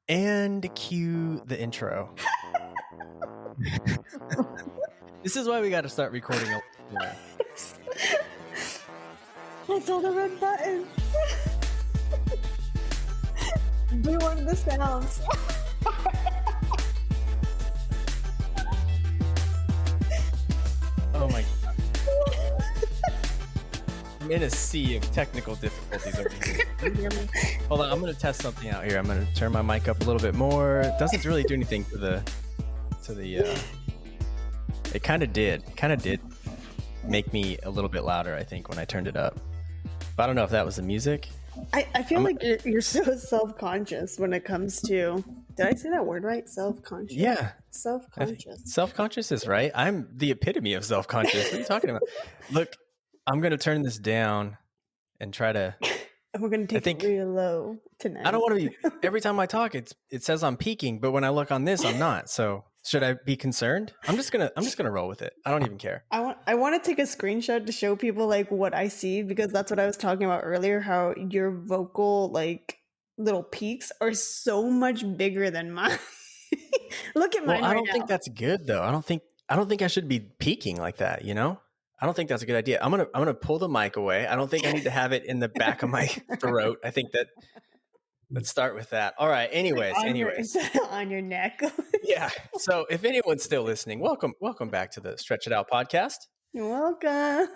And cue the intro. This is why we got to start recording. I saw the red button. Do one of the sounds. Oh my God. I'm in a sea of technical difficulties over here. Can you hear me? Hold on, I'm going to test something out here. I'm going to turn my mic up a little bit more. It doesn't really do anything to the it kind of did make me a little bit louder, I think, when I turned it up. But I don't know if that was the music. I feel like you're so self-conscious when it comes to, did I say that word right? Self-conscious? Yeah. Self-conscious. Self-conscious is right. I'm the epitome of self-conscious. What are you talking about? Look, I'm going to turn this down and try to... And we're going to take it real low tonight. I don't want to be... Every time I talk, it says I'm peaking, but when I look on this, I'm not. So should I be concerned? I'm just gonna roll with it. I don't even care. I want to take a screenshot to show people like what I see, because that's what I was talking about earlier, how your vocal like little peaks are so much bigger than mine. Look at mine. Well, I don't think that's good though. I don't think I should be peaking like that, you know? I don't think that's a good idea. I'm gonna pull the mic away. I don't think I need to have it in the back of my throat. I think that let's start with that. All right. Anyways. On your neck. Yeah. So if anyone's still listening, welcome back to the Stretch It Out podcast. You're welcome.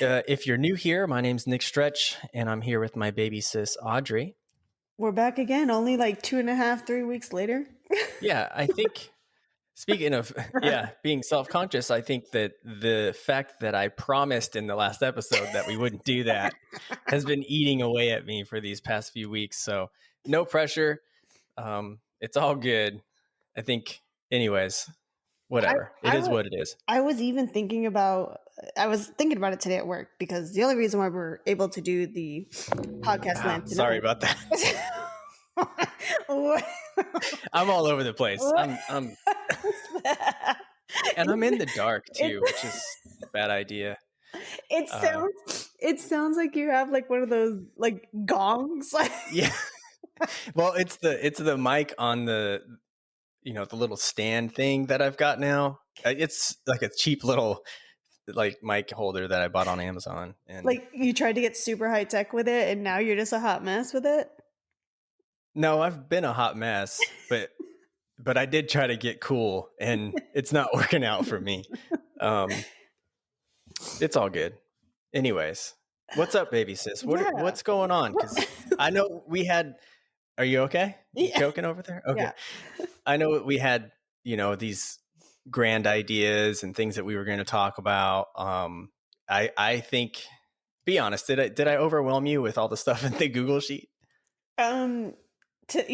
If you're new here, my name's Nick Stretch, and I'm here with my baby sis, Audrey. We're back again, only like 2.5, 3 weeks later. Yeah, I think, speaking of, being self-conscious, I think that the fact that I promised in the last episode that we wouldn't do that has been eating away at me for these past few weeks. So no pressure. It's all good. I think, anyways, whatever. It is what it is. I was thinking about it today at work, because the only reason why we're able to do the Podcastland tonight. Sorry about that. I'm all over the place. I'm and I'm in the dark too, which is a bad idea. It sounds like you have like one of those like gongs. Yeah. Well, it's the mic on the the little stand thing that I've got now. It's like a cheap little like mic holder that I bought on Amazon. And like you tried to get super high tech with it, and now you're just a hot mess with it. No, I've been a hot mess, but I did try to get cool, and it's not working out for me. It's all good. Anyways, what's up, baby sis? What's going on? Because I know we had. Are you okay? You joking over there? Okay. Yeah. I know we had these grand ideas and things that we were going to talk about. I think. Be honest. Did I overwhelm you with all the stuff in the Google sheet? To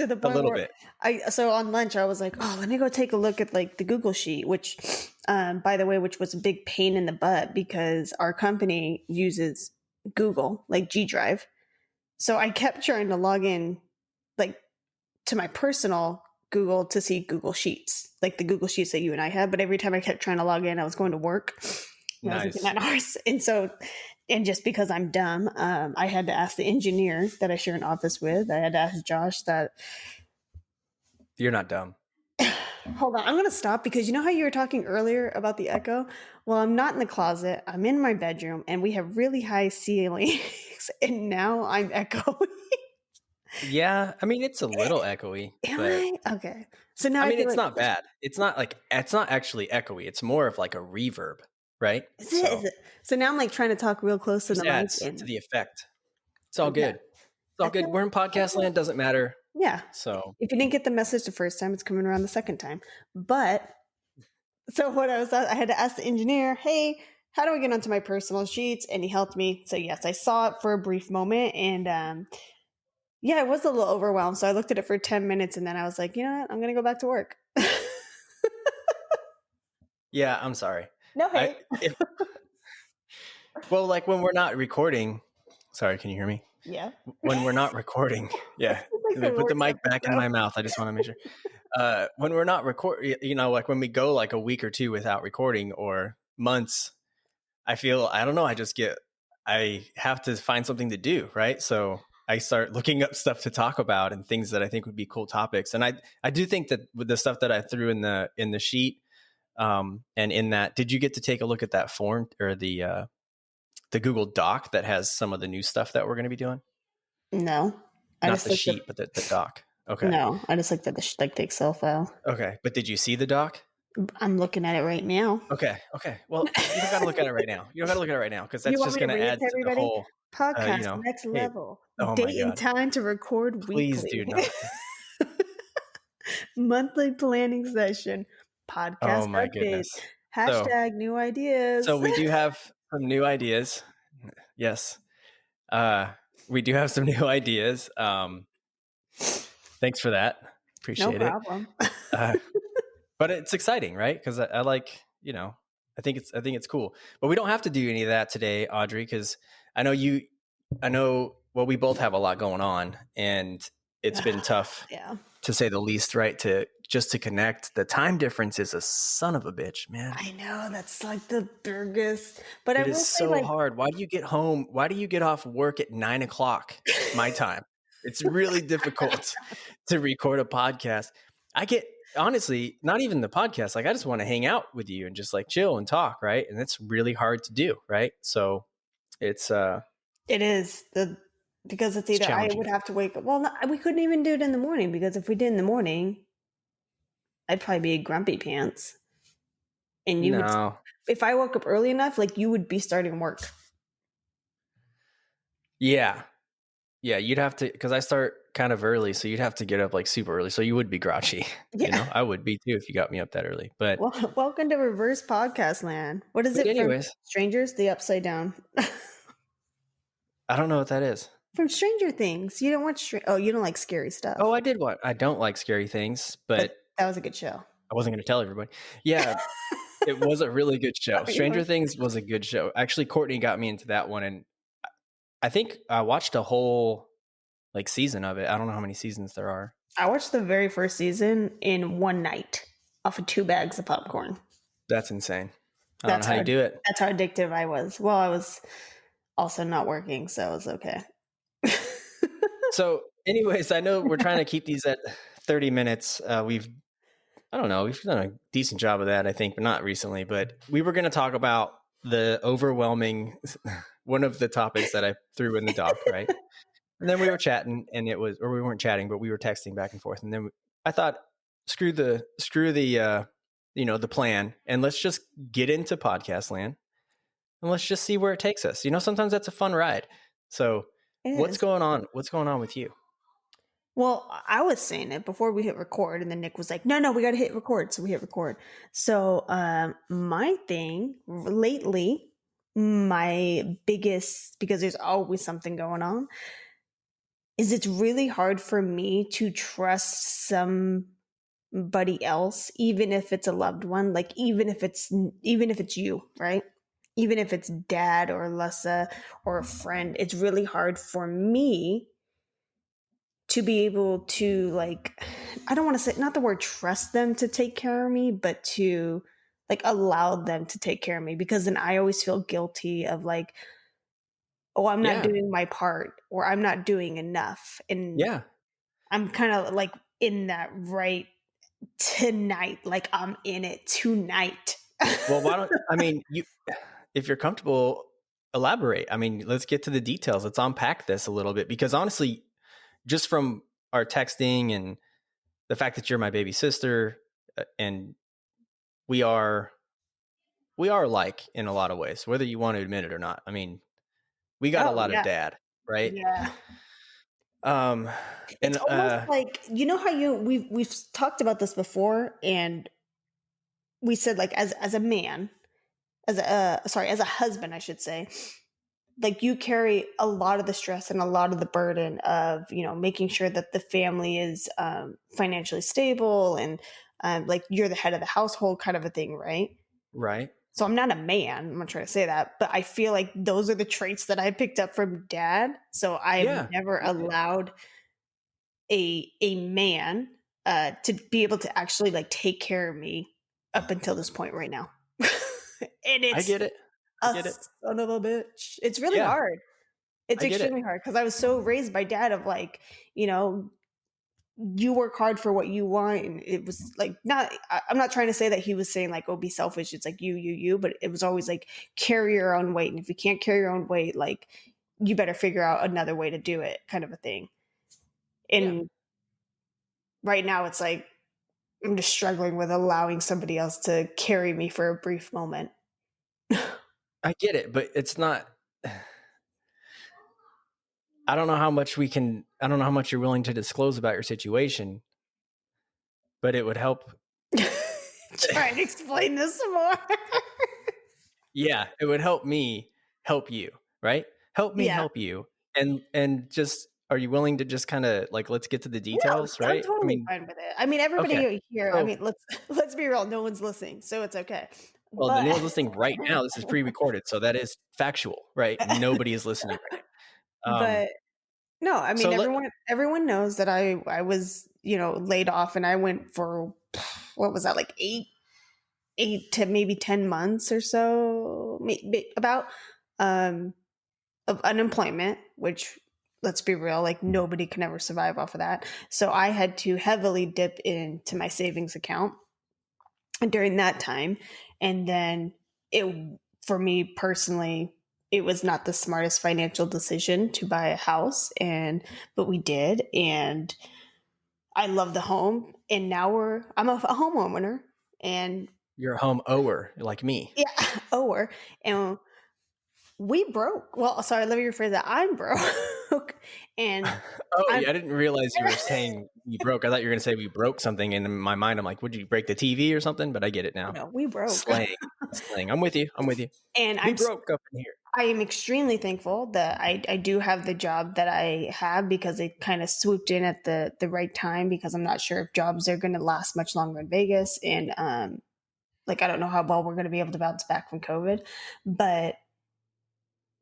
the point a little where bit. So on lunch I was like, oh, let me go take a look at like the Google sheet, which by the way, which was a big pain in the butt because our company uses Google, like G Drive. So I kept trying to log in like to my personal Google to see Google Sheets, like the Google Sheets that you and I have. But every time I kept trying to log in, I was going to work. Nice. I was looking at ours. And just because I'm dumb, I had to ask the engineer that I share an office with. I had to ask Josh that. You're not dumb. Hold on. I'm going to stop, because you know how you were talking earlier about the echo? Well, I'm not in the closet. I'm in my bedroom, and we have really high ceilings, and now I'm echoing. Yeah. I mean, it's a little echoey. Okay. So now it's not bad. It's not actually echoey. It's more of like a reverb. Right? Is it? So now I'm like trying to talk real close to the mic. To the effect. It's all good. It's all good. We're in podcast land. Doesn't matter. Yeah. So if you didn't get the message the first time, it's coming around the second time. But so I had to ask the engineer, hey, how do I get onto my personal sheets? And he helped me. So yes, I saw it for a brief moment, and I was a little overwhelmed. So I looked at it for 10 minutes, and then I was like, you know what? I'm going to go back to work. Yeah, I'm sorry. No hate. Well, like when we're not recording. Sorry, can you hear me? Yeah. When we're not recording. Yeah. Like put the mic back in my mouth. I just want to make sure. When we're not recording, like when we go like a week or two without recording, or months, I don't know. I have to find something to do. Right. So I start looking up stuff to talk about and things that I think would be cool topics. And I do think that with the stuff that I threw in the sheet, and in that, did you get to take a look at that form or the Google Doc that has some of the new stuff that we're going to be doing? No, not the sheet, but the doc. Okay. No, I just looked at the Excel file. Okay, but did you see the doc? I'm looking at it right now. Okay. Well, you don't got to look at it right now. You don't got to look at it right now because that's just going to add to the whole podcast. Next level. Oh date and time to record Please weekly. do not. Monthly planning session. Podcast updates. Goodness. Hashtag new ideas. So we do have some new ideas. Yes. We do have some new ideas. Thanks for that. Appreciate it. No problem. But it's exciting, right? Because I like, I think it's cool. But we don't have to do any of that today, Audrey, because I know, well, we both have a lot going on, and it's been tough, to say the least, right? To connect. The time difference is a son of a bitch, man. I know, that's like the biggest. But it is so hard. Why do you get home? Why do you get off work at 9:00 my time? It's really difficult to record a podcast. I get, honestly, not even the podcast. Like, I just want to hang out with you and just like chill and talk, right? And it's really hard to do, right? So it is because it's either I would have to wake up. Well, no, we couldn't even do it in the morning, because if we did in the morning, I'd probably be grumpy pants. And you would, if I woke up early enough, like, you would be starting work. Yeah, you'd have to, because I start kind of early, so you'd have to get up like super early. So you would be grouchy. Yeah. I would be too if you got me up that early. But welcome to reverse podcast land. What is it? Anyways, from Strangers, the upside down. I don't know what that is. From Stranger Things. You don't watch? You don't like scary stuff. Oh, I did watch. I don't like scary things, but that was a good show. I wasn't going to tell everybody. Yeah, it was a really good show. Stranger Things was a good show. Actually, Courtney got me into that one, and I think I watched a whole season of it. I don't know how many seasons there are. I watched the very first season in one night off of 2 bags of popcorn. That's insane. I don't know how you do it. That's how addictive I was. Well, I was also not working, so it was okay. So anyways, I know we're trying to keep these at 30 minutes. We've done a decent job of that, I think, but not recently. But we were going to talk about the overwhelming, one of the topics that I threw in the doc, right? And then we were chatting, and we weren't chatting, but we were texting back and forth. And then I thought, screw the the plan, and let's just get into Podcastland, and let's just see where it takes us. Sometimes that's a fun ride. So what's going on? What's going on with you? Well, I was saying it before we hit record, and then Nick was like, no, we got to hit record. So we hit record. So my thing lately, my biggest, because there's always something going on, is it's really hard for me to trust somebody else, even if it's a loved one, like even if it's you, right? Even if it's dad or Lessa or a friend, it's really hard for me to be able to, I don't want to say, not the word trust them to take care of me, but to allow them to take care of me, because then I always feel guilty of I'm not doing my part, or I'm not doing enough. And I'm kind of in that right tonight, I'm in it tonight. Well, if you're comfortable, elaborate. Let's get to the details. Let's unpack this a little bit, because honestly, just from our texting and the fact that you're my baby sister, and we are alike in a lot of ways, whether you want to admit it or not. We got a lot of dad, right? Yeah. And it's almost how we've talked about this before, and we said as a man, as a husband, I should say, you carry a lot of the stress and a lot of the burden of making sure that the family is financially stable, and you're the head of the household, kind of a thing, right? Right. So I'm not a man. I'm not trying to say that, but I feel like those are the traits that I picked up from dad. So I've never allowed a man to be able to actually take care of me up until this point right now. And I get it. Son of a bitch. It's really hard. It's extremely hard because I was so raised by dad of like, you know, you work hard for what you want. And it was like, I'm not trying to say that he was saying like, oh, be selfish. It's like you, but it was always like carry your own weight. And if you can't carry your own weight, like you better figure out another way to do it, kind of a thing. And right now it's like, I'm just struggling with allowing somebody else to carry me for a brief moment. I get it, but it's not, I don't know how much you're willing to disclose about your situation, but it would help. Try and explain this some more. Yeah, it would help me help you, right? Help me help you. And just, are you willing to just kind of like, let's get to the details, right? I'm totally fine with it. I mean, everybody here, I mean, let's be real, no one's listening, so it's okay. Well, no one's listening right now. This is pre-recorded, so that is factual, right? Nobody is listening right now. But no, I mean, everyone knows that I was, you know, laid off, and I went for, what was that, like 8 to maybe 10 months or so, about of unemployment, which, let's be real, like nobody can ever survive off of that. So I had to heavily dip into my savings account during that time. And then for me personally, it was not the smartest financial decision to buy a house, but we did. And I love the home. And now I'm a homeowner. And you're a home ower like me. Yeah, ower. And we broke. Well, sorry, let me rephrase that. I'm broke. And I didn't realize you were saying we broke. I thought you were going to say we broke something. And in my mind, I'm like, would you break the TV or something? But I get it now. No, we broke. Slang. I'm with you. And we broke up in here. I am extremely thankful that I do have the job that I have, because it kind of swooped in at the right time, because I'm not sure if jobs are going to last much longer in Vegas. And like, I don't know how well we're going to be able to bounce back from COVID. But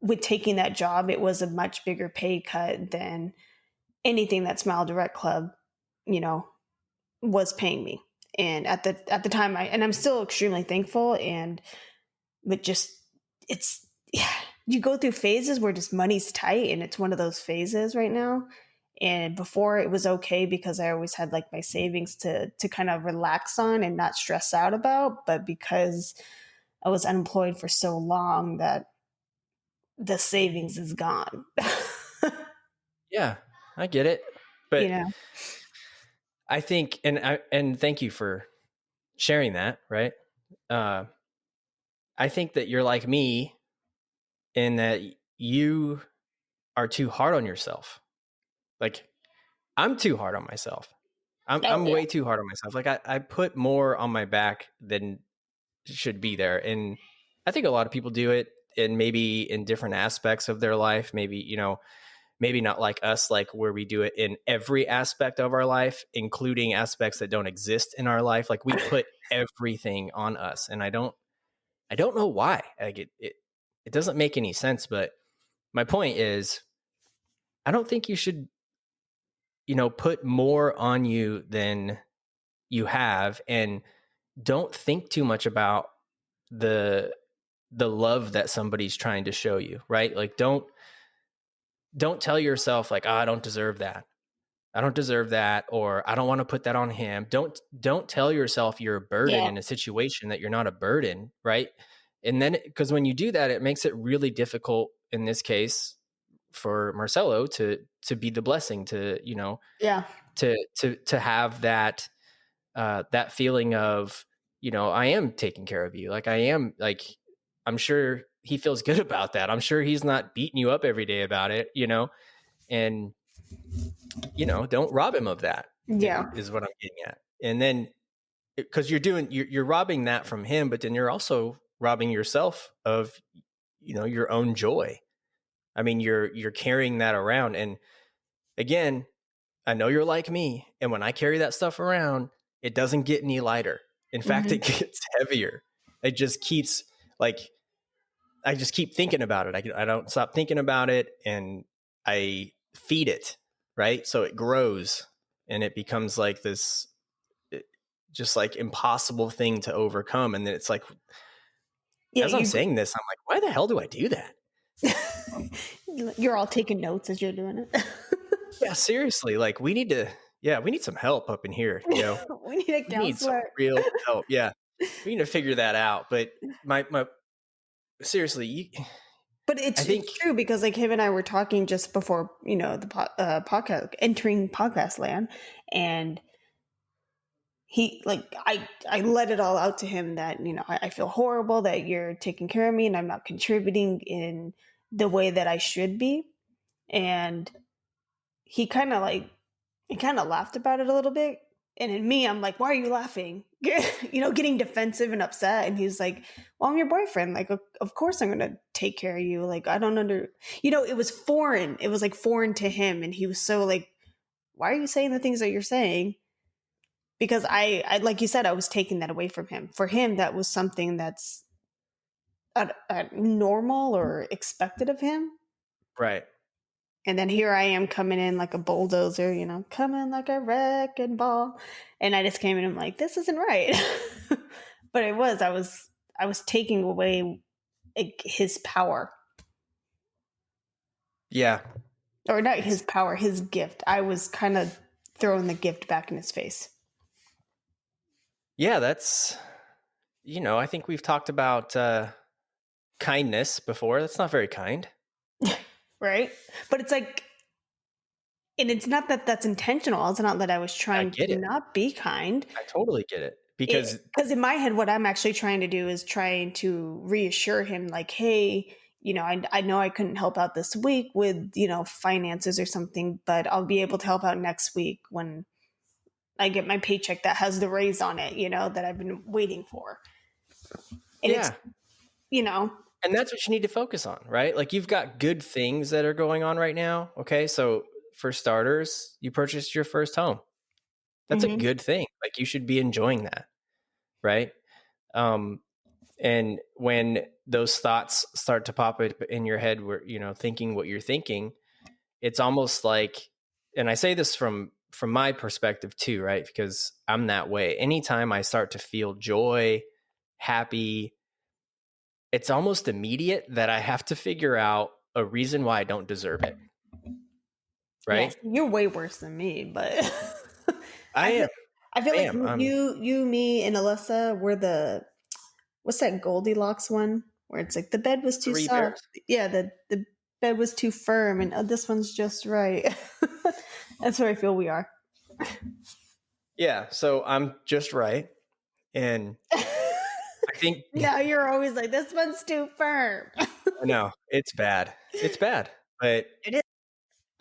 with taking that job, it was a much bigger pay cut than anything that Smile Direct Club, you know, was paying me. And at the time, I'm still extremely thankful. But just, you go through phases where just money's tight, and it's one of those phases right now. And before, it was okay because I always had like my savings to kind of relax on and not stress out about. But because I was unemployed for so long, that the savings is gone. Yeah, I get it. But you know, I think, and thank you for sharing that, right? I think that you're like me in that you are too hard on yourself. Like, I'm too hard on myself. I'm way too hard on myself. Like, I put more on my back than should be there. And I think a lot of people do it, and maybe in different aspects of their life. Maybe, you know, maybe not like us, like where we do it in every aspect of our life, including aspects that don't exist in our life. Like, we put everything on us, and I don't know why. Like, it doesn't make any sense. But my point is, I don't think you should, you know, put more on you than you have, and don't think too much about the love that somebody's trying to show you, right? Like, don't tell yourself like, oh, I don't deserve that. Or I don't want to put that on him. Don't tell yourself you're a burden in a situation that you're not a burden, right? And then, because when you do that, it makes it really difficult in this case for Marcelo to be the blessing, to, you know, to have that that feeling of, you know, I am taking care of you. Like, I am, like, I'm sure he feels good about that. I'm sure he's not beating you up every day about it, you know, and, you know, don't rob him of that. Is what I'm getting at. And then, because you're robbing that from him, but then you're also robbing yourself of, you know, your own joy. I mean, you're carrying that around. And again, I know you're like me. And when I carry that stuff around, it doesn't get any lighter. In fact, it gets heavier. It just keeps, like, I just keep thinking about it. I don't stop thinking about it, and I feed it, right? So it grows, and it becomes like this, just like impossible thing to overcome. And then it's like, as I'm saying this, I'm like, why the hell do I do that? You're all taking notes as you're doing it. Yeah, seriously. Like we need some help up in here. We need a counselor. We need some real help. Yeah. We need to figure that out. But seriously, but it's true because like him and I were talking just before, the podcast, entering Podcastland, and he like I let it all out to him that I feel horrible that you're taking care of me and I'm not contributing in the way that I should be, and he kind of laughed about it a little bit, and in me I'm like, why are you laughing? Getting defensive and upset, and he's like, well, I'm your boyfriend, like of course I'm gonna take care of you, like I don't it was foreign, it was like foreign to him, and he was so like, why are you saying the things that you're saying? Because I like you said, I was taking that away from him. For him, that was something that's normal or expected of him. Right. And then here I am coming in like a bulldozer, coming like a wrecking ball. And I just came in and I'm like, this isn't right. But I was taking away his power. Yeah. Or not his power, his gift. I was kind of throwing the gift back in his face. Yeah, that's, I think we've talked about kindness before. That's not very kind. Right? But it's like, and it's not that that's intentional. It's not that I was trying to not be kind. I totally get it. Because in my head, what I'm actually trying to do is trying to reassure him like, hey, I know I couldn't help out this week with, finances or something, but I'll be able to help out next week when I get my paycheck that has the raise on it, that I've been waiting for. And it's, and that's what you need to focus on, right? Like you've got good things that are going on right now. Okay. So for starters, you purchased your first home. That's a good thing. Like you should be enjoying that. Right. And when those thoughts start to pop up in your head where, thinking what you're thinking, it's almost like, and I say this from my perspective too, right? Because I'm that way. Anytime I start to feel joy, happy, it's almost immediate that I have to figure out a reason why I don't deserve it. Right? Yes, you're way worse than me, but I feel like you, me, and Alyssa were what's that Goldilocks one where it's like the bed was too soft. Bears? Yeah, the bed was too firm, and this one's just right. That's where I feel we are. Yeah, so I'm just right, and I think now you're always like, this one's too firm. No, it's bad. It's bad, but it is.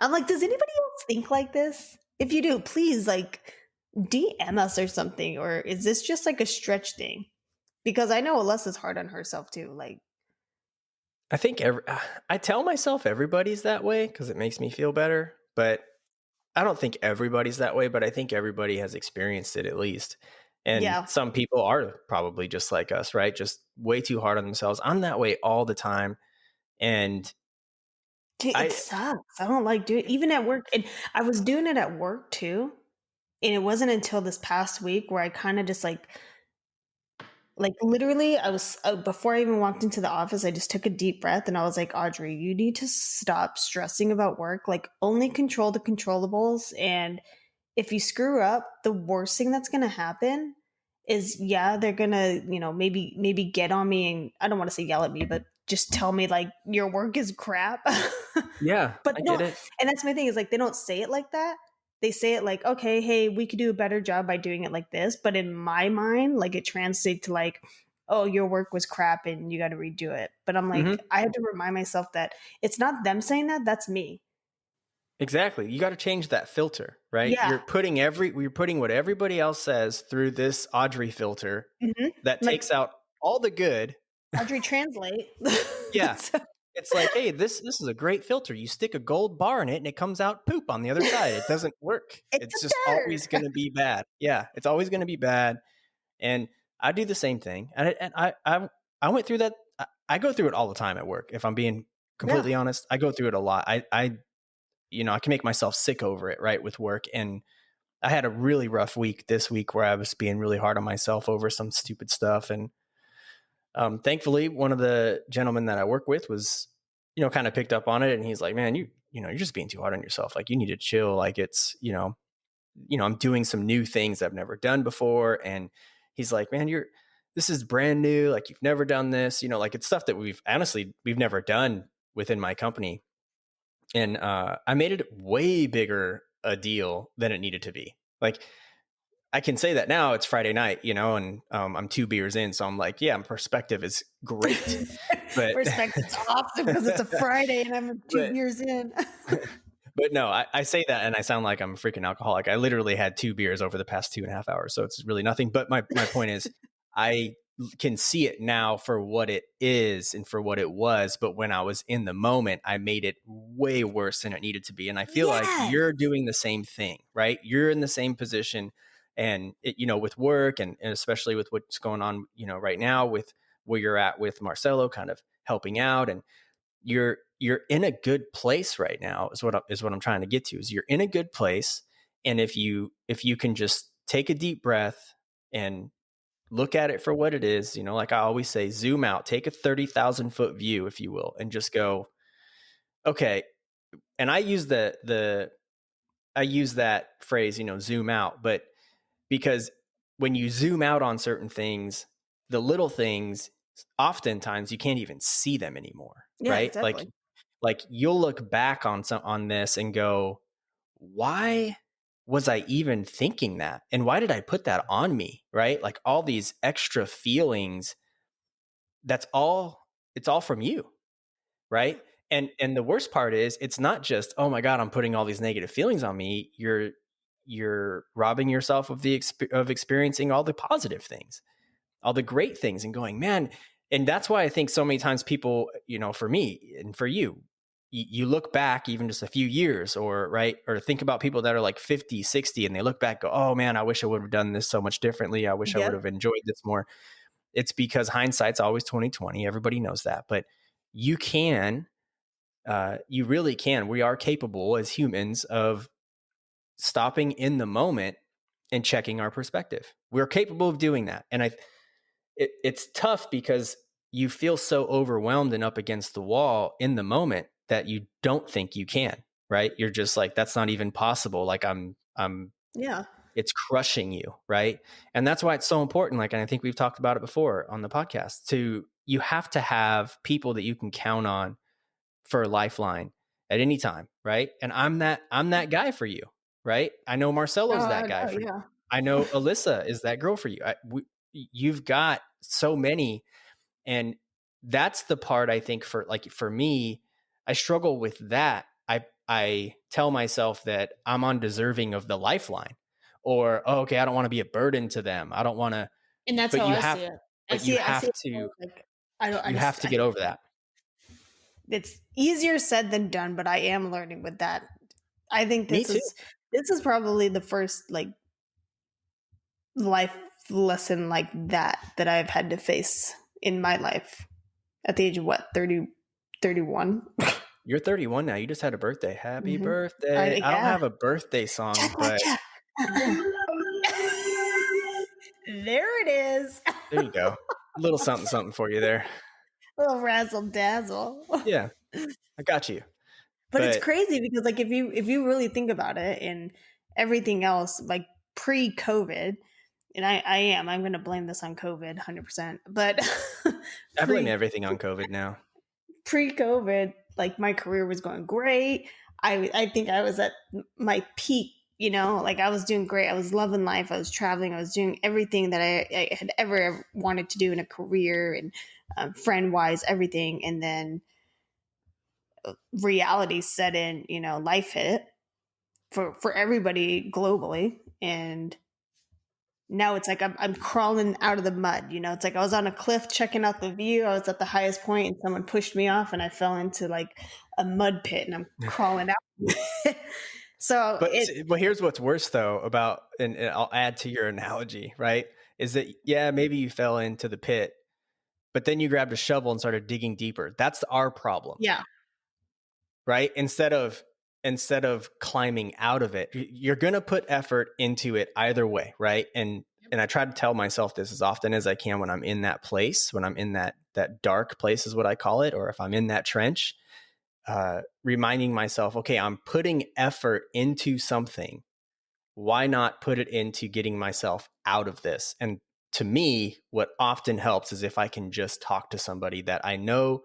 I'm like, does anybody else think like this? If you do, please like DM us or something, or is this just like a stretch thing? Because I know Alyssa's hard on herself too. Like, I think I tell myself everybody's that way because it makes me feel better, but I don't think everybody's that way, but I think everybody has experienced it at least. And some people are probably just like us, right? Just way too hard on themselves. I'm that way all the time. And it sucks. I don't like doing it, even at work. And I was doing it at work too. And it wasn't until this past week where I kind of just like literally I was, before I even walked into the office, I just took a deep breath and I was like, Audrey, you need to stop stressing about work. Like only control the controllables. And if you screw up, the worst thing that's going to happen is, they're going to, maybe get on me, and I don't want to say yell at me, but just tell me like your work is crap. Yeah. But I get it. And that's my thing is like, they don't say it like that. They say it like, okay, hey, we could do a better job by doing it like this. But in my mind, like it translates to like, oh, your work was crap and you got to redo it. But I'm like, I have to remind myself that it's not them saying that, that's me. Exactly. You got to change that filter, right? Yeah. You're putting what everybody else says through this Audrey filter that takes out all the good. Audrey translate. Yeah. It's like, hey, this is a great filter. You stick a gold bar in it and it comes out poop on the other side. It doesn't work. It's just always going to be bad. Yeah, it's always going to be bad. And I do the same thing. And I went through that. I go through it all the time at work. If I'm being completely honest, I go through it a lot. I can make myself sick over it, right, with work. And I had a really rough week this week where I was being really hard on myself over some stupid stuff. And thankfully, one of the gentlemen that I work with was, kind of picked up on it, and he's like, man, you're just being too hard on yourself. Like, you need to chill. Like, it's, I'm doing some new things I've never done before. And he's like, man, this is brand new. Like, you've never done this, like it's stuff that we've never done within my company. And I made it way bigger a deal than it needed to be. Like, I can say that now. It's Friday night, and I'm 2 beers in. So I'm like, yeah, perspective is great. But perspective's awesome because it's a Friday and I'm 2 beers in. But no, I say that and I sound like I'm a freaking alcoholic. I literally had 2 beers over the past 2.5 hours. So it's really nothing. But my point is, I can see it now for what it is and for what it was. But when I was in the moment, I made it way worse than it needed to be. And I feel like you're doing the same thing, right? You're in the same position. And with work and especially with what's going on, right now with where you're at with Marcelo kind of helping out, and you're in a good place right now is what I'm trying to get to, is you're in a good place. And if you can just take a deep breath and look at it for what it is, like I always say, zoom out, take a 30,000 foot view, if you will, and just go, okay. And I use that phrase, zoom out, but because when you zoom out on certain things, the little things, oftentimes you can't even see them anymore. Yeah, right? Exactly. Like you'll look back on this and go, why was I even thinking that? And why did I put that on me? Right? Like all these extra feelings, it's all from you. Right. And the worst part is, it's not just, oh my God, I'm putting all these negative feelings on me. You're robbing yourself of of experiencing all the positive things, all the great things, and going, man. And that's why I think so many times people, for me and for you, you look back even just a few years or think about people that are like 50, 60, and they look back, go, oh man, I wish I would have done this so much differently. I wish I would have enjoyed this more. It's because hindsight's always 20/20. Everybody knows that, but you really can. We are capable as humans of stopping in the moment and checking our perspective. We're capable of doing that. And it's tough because you feel so overwhelmed and up against the wall in the moment that you don't think you can, right? You're just like, that's not even possible. Like it's crushing you. Right. And that's why it's so important. Like, and I think we've talked about it before on the podcast, you have to have people that you can count on for a lifeline at any time. Right. And I'm that guy for you. Right. I know Marcelo's that guy for you. I know Alyssa is that girl for you. You've got so many. And that's the part I think for me, I struggle with that. I tell myself that I'm undeserving of the lifeline, or, oh, okay, I don't want to be a burden to them. I don't want to. And that's how I see it. But you have to get over that. It's easier said than done, but I am learning with that. I think this is probably the first life lesson like that I've had to face in my life at the age of 31. You're 31 now. You just had a birthday. Happy birthday. I don't have a birthday song, but there it is. There you go. A little something for you there. A little razzle dazzle. Yeah, I got you. But it's crazy because if you really think about it, and everything else, like pre-COVID, and I'm going to blame this on COVID 100%, but I blame everything on COVID now. Pre-COVID, my career was going great. I think I was at my peak, I was doing great. I was loving life. I was traveling. I was doing everything that I had ever wanted to do in a career, and friend-wise, everything. And then reality set in, life hit for everybody globally. And now it's like I'm crawling out of the mud. It's like I was on a cliff checking out the view. I was at the highest point and someone pushed me off and I fell into a mud pit and I'm crawling out. But here's what's worse though about, and I'll add to your analogy, right? Is that, yeah, maybe you fell into the pit, but then you grabbed a shovel and started digging deeper. That's our problem. Yeah. Right? Instead of climbing out of it, you're going to put effort into it either way. Right. And I try to tell myself this as often as I can when I'm in that place, when I'm in that dark place is what I call it. Or if I'm in that trench, reminding myself, okay, I'm putting effort into something. Why not put it into getting myself out of this? And to me, what often helps is if I can just talk to somebody that I know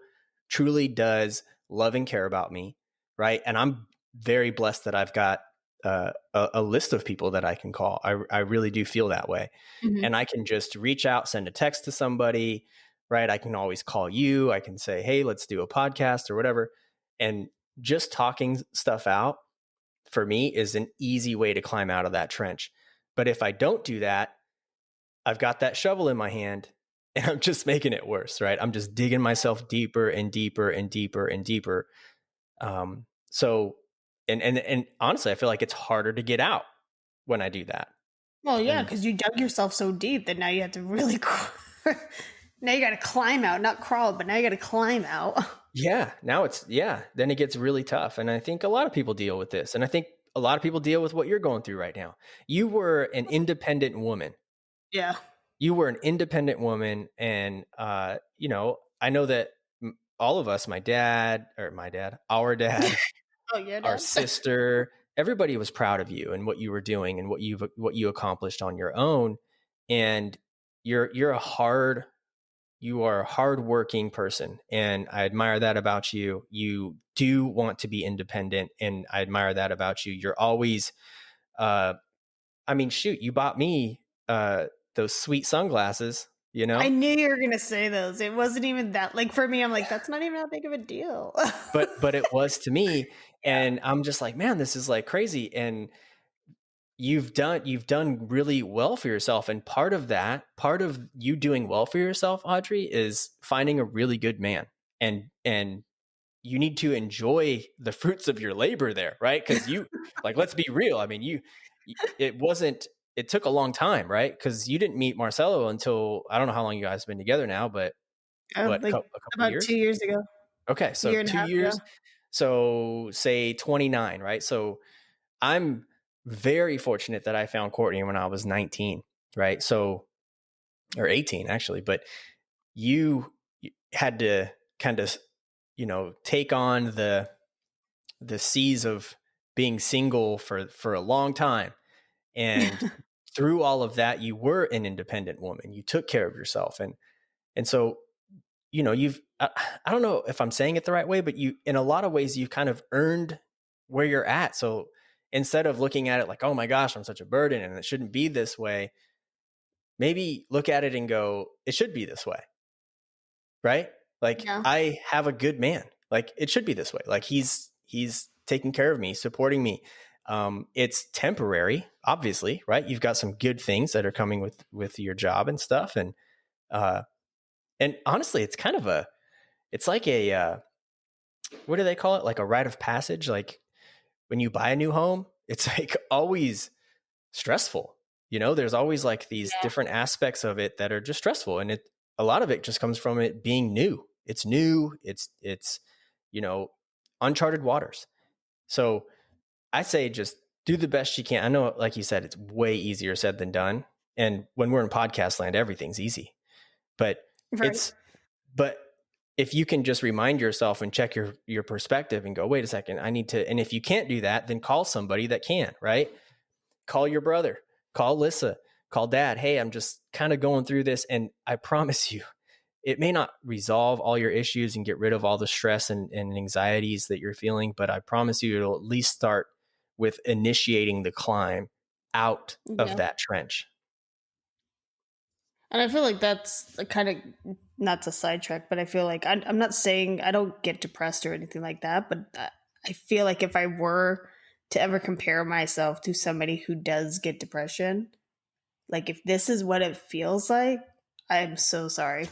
truly does love and care about me, right? And I'm very blessed that I've got a list of people that I can call. I really do feel that way. Mm-hmm. And I can just reach out, send a text to somebody, right? I can always call you. I can say, hey, let's do a podcast or whatever. And just talking stuff out for me is an easy way to climb out of that trench. But if I don't do that, I've got that shovel in my hand and I'm just making it worse, right? I'm just digging myself deeper and deeper and deeper and deeper. So, and honestly, I feel like it's harder to get out when I do that. Well, yeah, And because you dug yourself so deep that now you have to really now you got to climb out, not crawl, but now you got to climb out. yeah, then it gets really tough. And I think a lot of people deal with this. And I think a lot of people deal with what you're going through right now. You were an independent woman. Yeah. You were an independent woman. And, I know that all of us, our dad, Oh, your our dad? sister, everybody was proud of you and what you were doing and what you accomplished on your own. And you are a hardworking person, and I admire that about you. You do want to be independent, and I admire that about you. You're always, shoot, you bought me those sweet sunglasses, I knew you were gonna say those. It wasn't even that. Like for me, I'm like, that's not even that big of a deal. but it was to me, Yeah. and I'm just like, man, this is like crazy. And you've done really well for yourself, and part of you doing well for yourself, Audrey, is finding a really good man, and you need to enjoy the fruits of your labor there, right? Because let's be real. I mean, it took a long time, right? Because you didn't meet Marcelo until, I don't know how long you guys have been together now, but what, a Like couple about years? 2 years ago, Okay, a so year and a 2 half ago. years. So say 29, right? So I'm very fortunate that I found Courtney when I was 19, right? So, or 18 actually, but you had to kind of, take on the seas of being single for a long time. And through all of that, you were an independent woman. You took care of yourself. And so, I don't know if I'm saying it the right way, but in a lot of ways, you've kind of earned where you're at. So instead of looking at it like, oh my gosh, I'm such a burden and it shouldn't be this way, maybe look at it and go, it should be this way. Right? Like, Yeah. I have a good man. Like, it should be this way. Like, he's taking care of me, supporting me. It's temporary, obviously, right? You've got some good things that are coming with your job and stuff. And honestly, it's kind of it's like what do they call it? Like a rite of passage. Like when you buy a new home, it's like always stressful. There's always like these different aspects of it that are just stressful. And a lot of it just comes from it being new. It's new. It's, uncharted waters. So I say just do the best you can. I know, like you said, it's way easier said than done. And when we're in podcast land, everything's easy. But Right. but if you can just remind yourself and check your perspective and go, wait a second, I need to, and if you can't do that, then call somebody that can, right? Call your brother, call Lissa, call dad. Hey, I'm just kind of going through this. And I promise you, it may not resolve all your issues and get rid of all the stress and anxieties that you're feeling, but I promise you it'll at least start with initiating the climb out of that trench. And I feel like that's kind of, not to sidetrack, but I feel like I'm not saying I don't get depressed or anything like that, but I feel like if I were to ever compare myself to somebody who does get depression, like if this is what it feels like, I'm so sorry.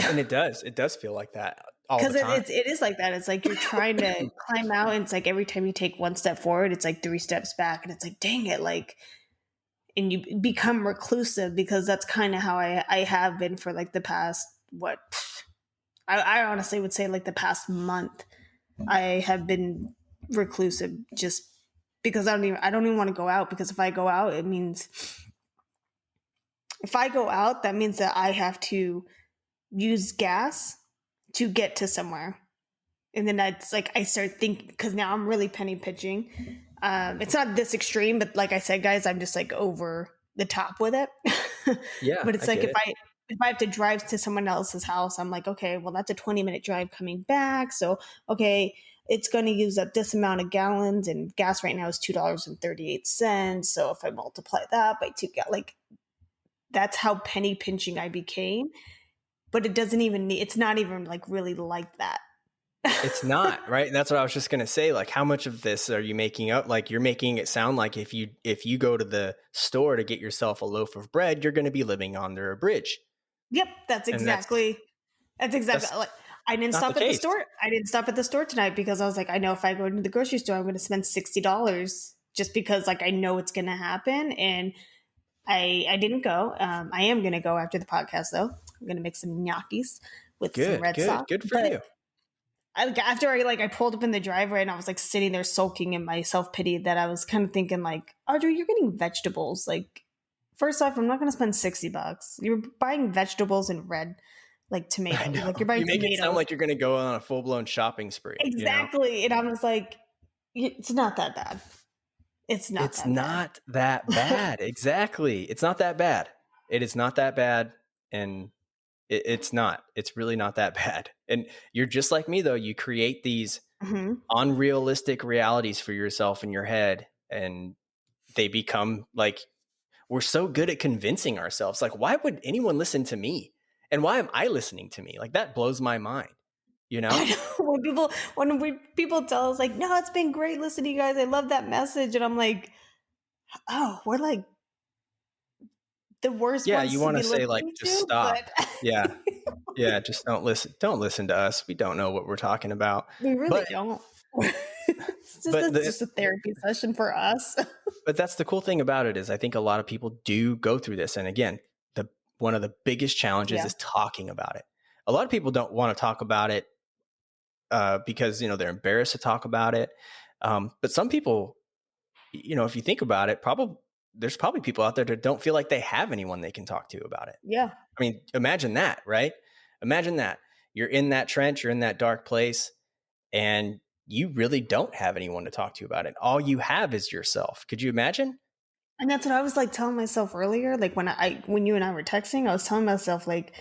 And it does feel like that all the Because time. it is like that. It's like you're trying to climb out, and it's like every time you take one step forward, it's like 3 steps back, and it's like, dang it, like, and you become reclusive, because that's kind of how I have been for like the past, what, I honestly would say like the past month. I have been reclusive just because I don't even want to go out, because if I go out, that means that I have to use gas to get to somewhere. And then that's like, I start thinking, because now I'm really penny pitching. It's not this extreme, but like I said, guys, I'm just like over the top with it. Yeah. But it's like, if I have to drive to someone else's house, I'm like, okay, well, that's a 20-minute drive coming back. So, okay, it's going to use up this amount of gallons, and gas right now is $2.38. So if I multiply that by like, that's how penny pinching I became. But it doesn't even it's not even like really like that. It's not, right? And that's what I was just going to say. Like, how much of this are you making up? Like, you're making it sound like if you go to the store to get yourself a loaf of bread, you're going to be living under a bridge. Yep, that's exactly like, I didn't stop at the store. I didn't stop at the store tonight because I was like, I know if I go into the grocery store, I'm going to spend $60 just because like I know it's going to happen. And I didn't go. I am going to go after the podcast though. I'm going to make some gnocchis with some red sauce. Good for you. After I pulled up in the driveway and I was like sitting there sulking in my self-pity, that I was kind of thinking like, Audrey, you're getting vegetables. Like, first off, I'm not going to spend $60. You're buying vegetables in red, like tomatoes. Like you're buying tomatoes. It sound like you're going to go on a full-blown shopping spree. Exactly. You know? And I was like, it's not that bad. It's not that bad. Exactly. It's not that bad. It is not that bad. And it's not. It's really not that bad. And you're just like me, though. You create these unrealistic realities for yourself in your head, and they become like, we're so good at convincing ourselves. Like, why would anyone listen to me? And why am I listening to me? Like, that blows my mind. You know? when people tell us like, no, it's been great listening to you guys. I love that message. And I'm like, oh, we're like the worst. Yeah, you want to say like, just stop. Yeah. Yeah, just don't listen. Don't listen to us. We don't know what we're talking about. We really don't. It's just a therapy session for us. But that's the cool thing about it, is I think a lot of people do go through this. And again, one of the biggest challenges is talking about it. A lot of people don't want to talk about it because, they're embarrassed to talk about it. But some people, if you think about it, there's probably people out there that don't feel like they have anyone they can talk to about it. Yeah. I mean, imagine that, right? Imagine that. You're in that trench, you're in that dark place, and you really don't have anyone to talk to about it. All you have is yourself. Could you imagine? And that's what I was like telling myself earlier. Like when you and I were texting, I was telling myself like,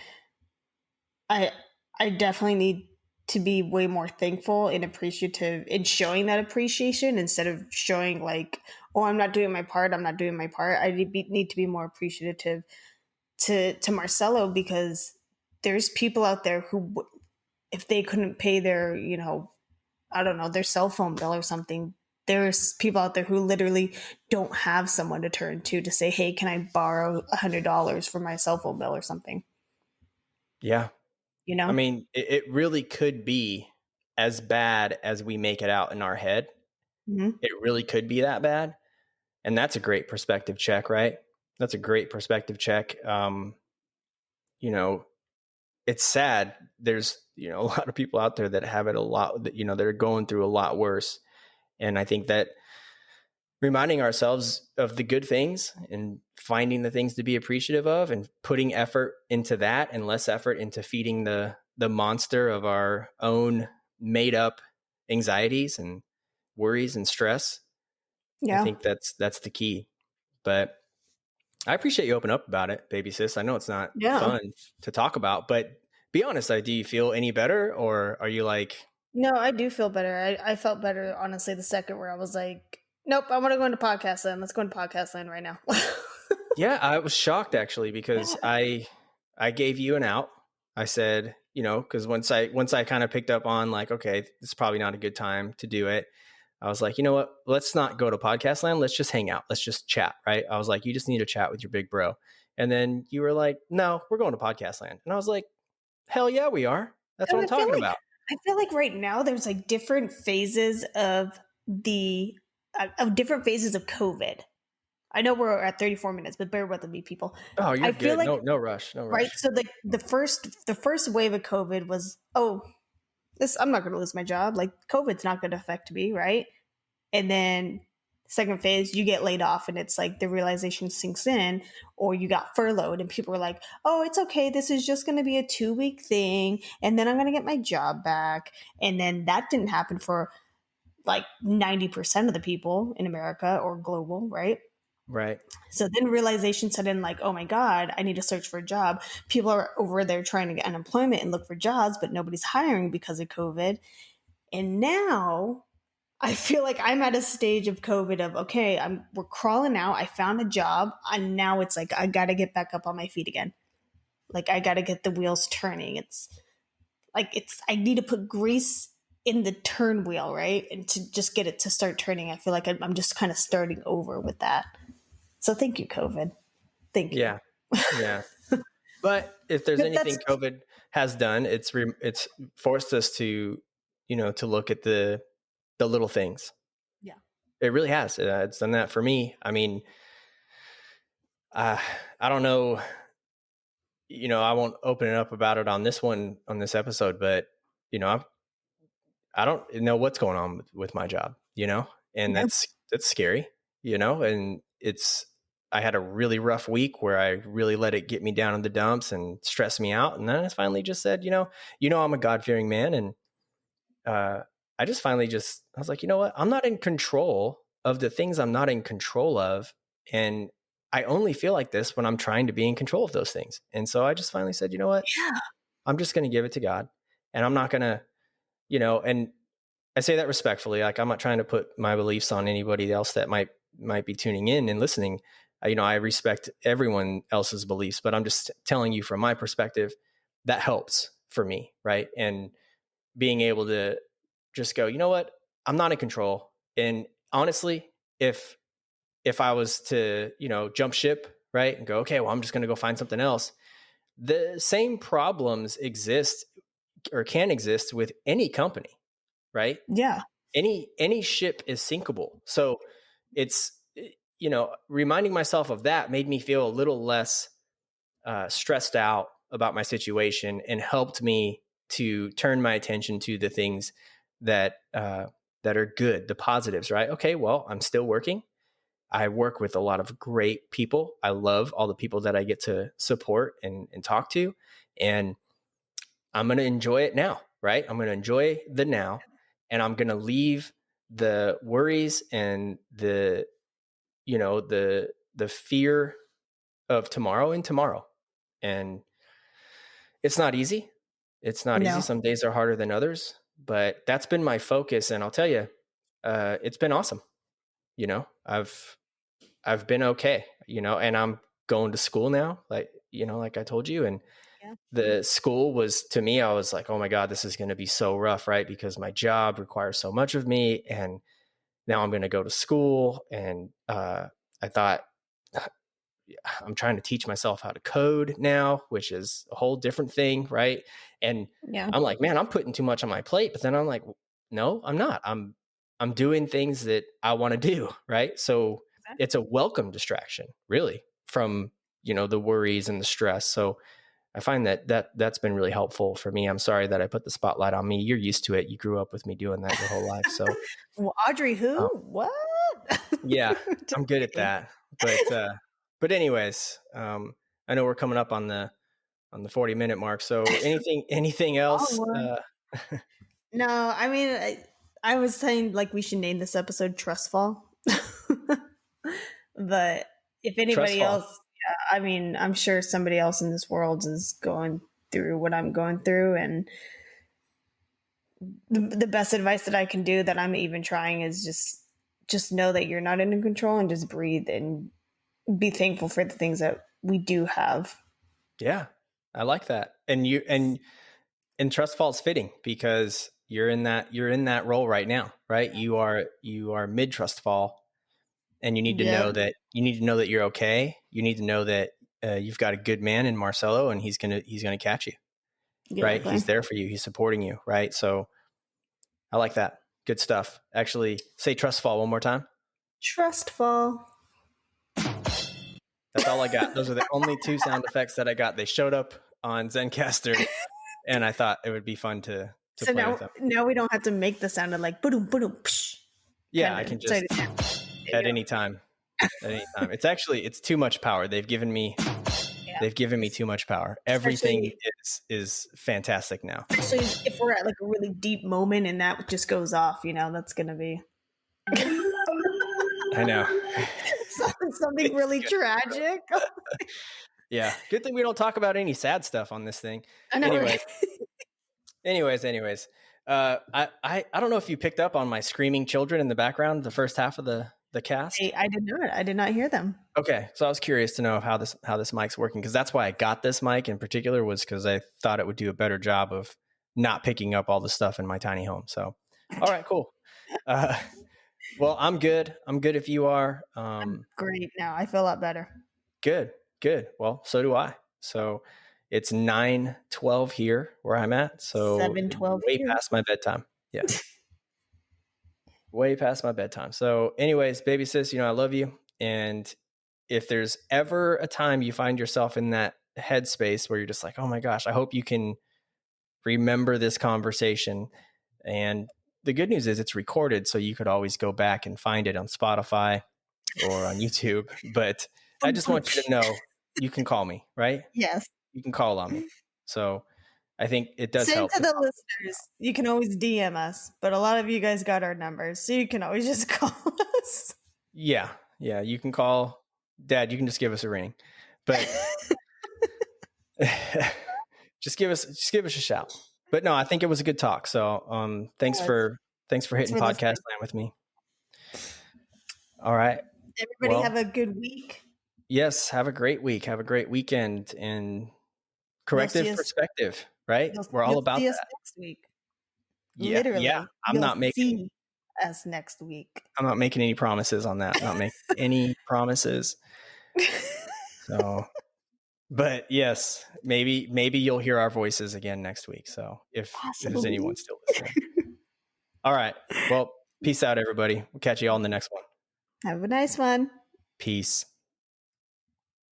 I definitely need to be way more thankful and appreciative in showing that appreciation, instead of showing like, oh, I'm not doing my part. I need to be more appreciative to Marcelo, because there's people out there who, if they couldn't pay their, I don't know, their cell phone bill or something, there's people out there who literally don't have someone to turn to say, hey, can I borrow $100 for my cell phone bill or something? Yeah. I mean, it really could be as bad as we make it out in our head. Mm-hmm. It really could be that bad. And that's a great perspective check, right? That's a great perspective check. It's sad. There's, a lot of people out there that have it a lot, that, they're going through a lot worse. And I think that reminding ourselves of the good things and finding the things to be appreciative of, and putting effort into that and less effort into feeding the monster of our own made up anxieties and worries and stress. Yeah. I think that's the key. But I appreciate you open up about it, baby sis. I know it's not fun to talk about, but be honest. Do you feel any better, or are you like? No, I do feel better. I felt better, honestly, the second where I was like, nope, I want to go into Podcastland. Let's go into Podcastland right now. Yeah, I was shocked actually, because I gave you an out. I said, because once I kind of picked up on like, okay, this is probably not a good time to do it. I was like, you know what? Let's not go to Podcastland. Let's just hang out. Let's just chat, right? I was like, you just need to chat with your big bro. And then you were like, no, we're going to Podcastland. And I was like, hell yeah, we are. That's what I'm talking about. I feel like right now there's like different phases of different phases of COVID. I know we're at 34 minutes, but bear with me, people. Oh, you're good. Like, no rush. Right. So the first wave of COVID was, I'm not going to lose my job. Like, COVID's not going to affect me, right? And then Second phase, you get laid off and it's like the realization sinks in, or you got furloughed and people are like, oh, it's okay. This is just going to be a 2-week thing. And then I'm going to get my job back. And then that didn't happen for like 90% of the people in America or global, right? Right. So then realization set in like, oh my God, I need to search for a job. People are over there trying to get unemployment and look for jobs, but nobody's hiring because of COVID. And now I feel like I'm at a stage of COVID of, okay, we're crawling out. I found a job. And now it's like, I got to get back up on my feet again. Like I got to get the wheels turning. I need to put grease in the turn wheel, right? And to just get it to start turning. I feel like I'm just kind of starting over with that. So thank you, COVID. Thank you. Yeah. Yeah. But if there's anything COVID has done, it's forced us to, to look at the little things. Yeah. It really has. It's done that for me. I mean, I don't know, I won't open it up about it on this episode, but, I don't know what's going on with my job, and that's scary, and I had a really rough week where I really let it get me down in the dumps and stress me out. And then I finally just said, I'm a God-fearing man. And I just finally I was like, you know what? I'm not in control of the things I'm not in control of. And I only feel like this when I'm trying to be in control of those things. And so I just finally said, you know what? Yeah. I'm just going to give it to God. And I'm not going to, and I say that respectfully. Like, I'm not trying to put my beliefs on anybody else that might be tuning in and listening. I respect everyone else's beliefs, but I'm just telling you from my perspective, that helps for me. Right. And being able to just go, you know what, I'm not in control. And honestly, if I was to, jump ship, right, and go, okay, well, I'm just going to go find something else. The same problems exist or can exist with any company, right? Yeah. Any ship is sinkable. So it's, reminding myself of that made me feel a little less stressed out about my situation and helped me to turn my attention to the things that are good, the positives, right? Okay, well, I'm still working. I work with a lot of great people. I love all the people that I get to support and talk to. And I'm going to enjoy it now, right? I'm going to enjoy the now, and I'm going to leave the worries and the fear of tomorrow in tomorrow. And it's not easy. It's not easy. Some days are harder than others, but that's been my focus. And I'll tell you, it's been awesome. I've been okay, and I'm going to school now, like I told you. And the school was, to me, I was like, oh my God, this is going to be so rough, right? Because my job requires so much of me. And now I'm going to go to school. And I thought, I'm trying to teach myself how to code now, which is a whole different thing, right? And I'm like, man, I'm putting too much on my plate. But then I'm like, no, I'm not. I'm doing things that I want to do, right? So it's a welcome distraction, really, from the worries and the stress. So I find that's been really helpful for me. I'm sorry that I put the spotlight on me. You're used to it. You grew up with me doing that your whole life. So, well, Audrey, who? What? Yeah, I'm good at that. But anyways, I know we're coming up on the 40-minute mark. So anything else? No, I mean, I was saying like we should name this episode Trust Fall. But if anybody else, I mean, I'm sure somebody else in this world is going through what I'm going through. And the best advice that I can do, that I'm even trying, is just know that you're not in control, and just breathe and be thankful for the things that we do have. Yeah, I like that. And Trust Fall's fitting because you're in that role right now, right? You are mid Trust Fall, and you need to know that you're okay. You need to know that you've got a good man in Marcelo, and he's gonna catch you, right? He's there for you. He's supporting you, right? So I like that. Good stuff. Actually, say Trust Fall one more time. Trust Fall. That's all I got. Those are the only 2 sound effects that I got. They showed up on Zencastr, and I thought it would be fun to so play with them. Now we don't have to make the sound of like boom, boom, psh. Yeah, I can just at any time. At any time. It's too much power. They've given me too much power. Everything is fantastic now. Especially if we're at like a really deep moment and that just goes off, that's going to be. I know. Something really tragic. Yeah. Good thing we don't talk about any sad stuff on this thing. I know. Anyways. I don't know if you picked up on my screaming children in the background, the first half of the cast. I did not. I did not hear them. Okay. So I was curious to know how this mic's working, because that's why I got this mic in particular, was because I thought it would do a better job of not picking up all the stuff in my tiny home. So, all right, cool. Well, I'm good. I'm good if you are. I'm great now. I feel a lot better. Good. Well, so do I. So it's 9:12 here where I'm at. So 7:12 way past my bedtime. Yeah. Way past my bedtime. So anyways, baby sis, I love you. And if there's ever a time you find yourself in that headspace where you're just like, oh my gosh, I hope you can remember this conversation. And the good news is it's recorded, so you could always go back and find it on Spotify or on YouTube. But I just want you to know you can call me, right? Yes. You can call on me. So I think it does help. To the listeners, you can always DM us, but a lot of you guys got our numbers, so you can always just call us. Yeah, you can call. Dad, you can just give us a ring, but just give us a shout. But no, I think it was a good talk. So thanks for hitting Podcastland with me. All right. Everybody have a good week. Yes, have a great week. Have a great weekend. And Corrective Perspective, right? We're all about that. Next week. Yeah, literally. Yeah. I'm not making us next week. I'm not making any promises on that. Not making any promises. So, but yes, maybe you'll hear our voices again next week. So if there's anyone still listening. All right. Well, peace out, everybody. We'll catch you all in the next one. Have a nice one. Peace.